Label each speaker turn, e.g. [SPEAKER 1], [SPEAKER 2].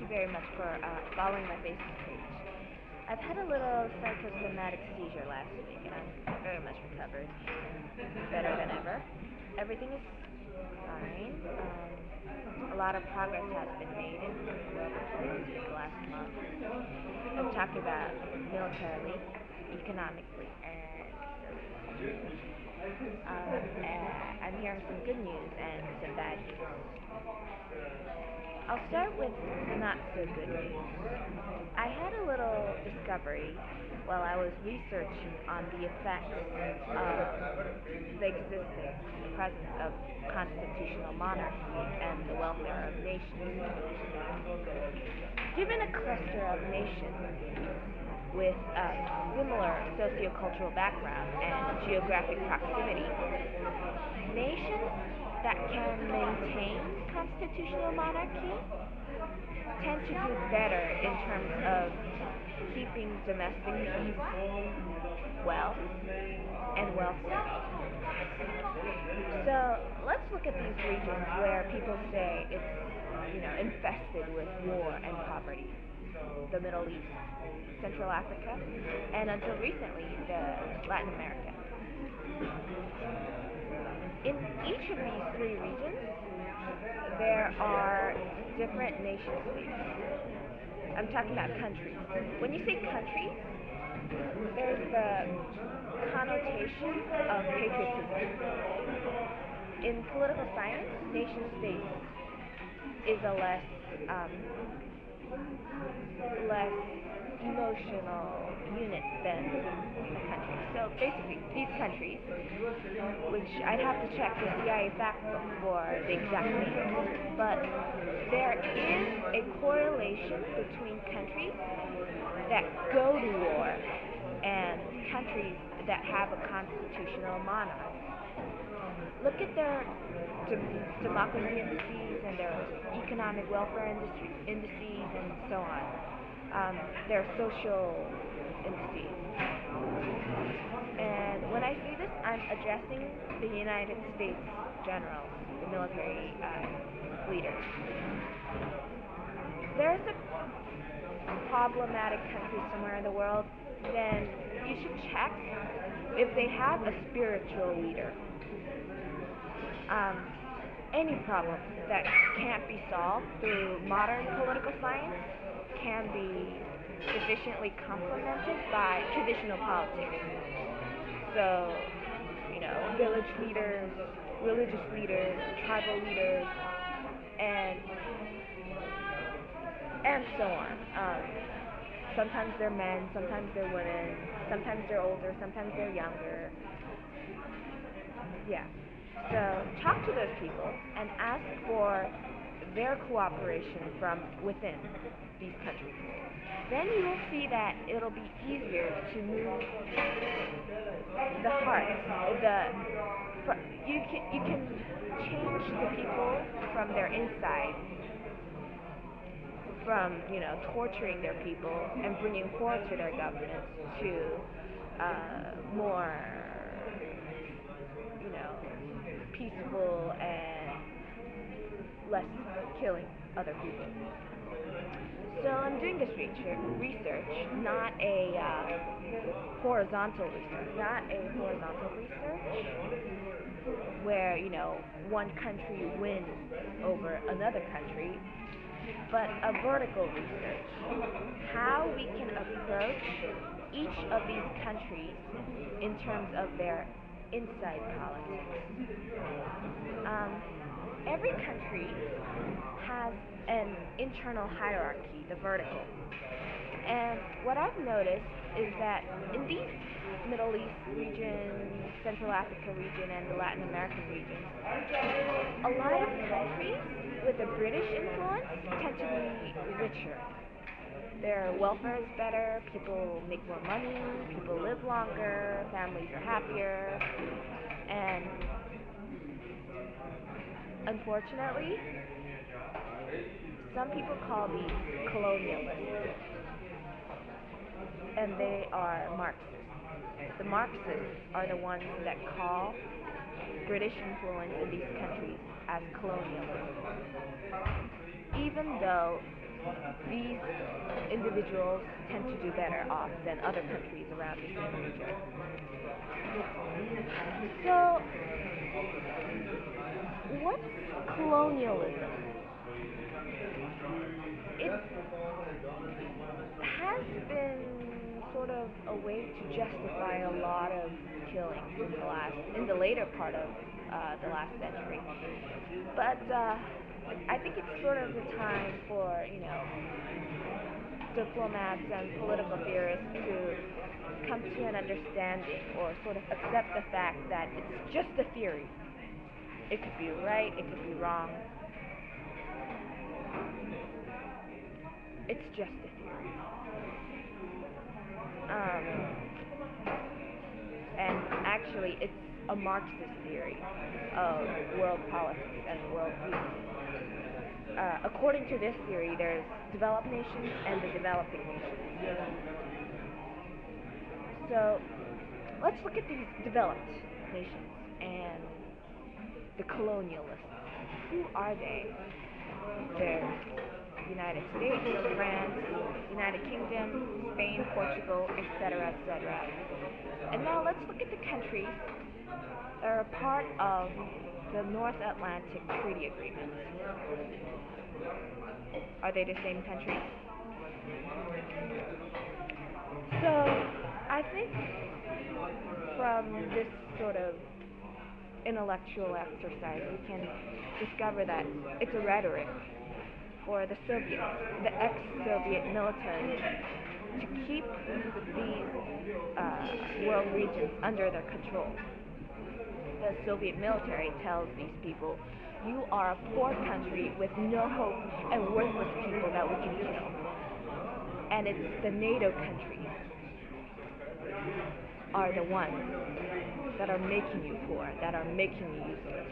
[SPEAKER 1] you very much for following my Facebook page. I've had a little psychosomatic seizure last week, and I'm very much recovered. Better than ever. Everything is fine. A lot of progress has been made in the world of politics last month. I'm talking about militarily, economically, and I'm hearing some good news and some bad news. I'll start with the not so good news. I had a little discovery while I was researching on the effects of the existence, the presence of constitutional monarchy and the welfare of nations. Given a cluster of nations with a similar sociocultural background and geographic proximity, nations that can maintain constitutional monarchy tend to do better in terms of keeping domestic peace, wealth, and welfare. So let's look at these regions where people say it's infested with war and poverty. The Middle East, Central Africa, and until recently, the Latin America. In each of these three regions, there are different nation states. I'm talking about countries. When you say countries, there's the connotation of patriotism. In political science, nation states is a less emotional unit than a country. So basically, these countries, which I'd have to check the CIA fact book for the exact names, but there is a correlation between countries that go to war and countries that have a constitutional monarch. Look at their democracy indices and their economic welfare indices and so on. Their social indices. And when I say this, I'm addressing the United States generals, the military leaders. There's a problematic country somewhere in the world, then you should check if they have a spiritual leader. Any problem that can't be solved through modern political science can be sufficiently complemented by traditional politics. So, village leaders, religious leaders, tribal leaders, and so on. Sometimes they're men, sometimes they're women, sometimes they're older, sometimes they're younger. Yeah. So talk to those people and ask for their cooperation from within these countries. Then you will see that it'll be easier to move the heart. You can change the people from their inside, from torturing their people and bringing forward to their governments to more peaceful and less killing other people. So I'm doing this research, not a horizontal research, where one country wins over another country, but a vertical research. How we can approach each of these countries in terms of their inside politics. Every country has an internal hierarchy, the vertical. And what I've noticed is that in these Middle East region, Central Africa region, and the Latin American regions, a lot of countries with a British influence tend to be richer. Their welfare is better, people make more money, people live longer, families are happier, and unfortunately, some people call these colonialists, and they are Marxists. The Marxists are the ones that call British influence in these countries as colonialism, even though these individuals tend to do better off than other countries around the same region. So, what's colonialism? It has been sort of a way to justify a lot of killings in the later part of the last century. But I think it's sort of the time for diplomats and political theorists to come to an understanding or sort of accept the fact that it's just a theory. It could be right, it could be wrong. It's just a theory. And actually, it's a Marxist theory of world politics and world peace. According to this theory, there's developed nations and the developing nations. So let's look at these developed nations and the colonialists. Who are they? There's United States, France, United Kingdom, Spain, Portugal, etc., etc. And now let's look at the countries that are part of the North Atlantic Treaty Agreement. Are they the same countries? So, I think from this sort of intellectual exercise, we can discover that it's a rhetoric for the Soviets, the ex-Soviet military, to keep these world regions under their control. The Soviet military tells these people, you are a poor country with no hope and worthless people that we can kill. And it's the NATO countries are the ones that are making you poor, that are making you useless.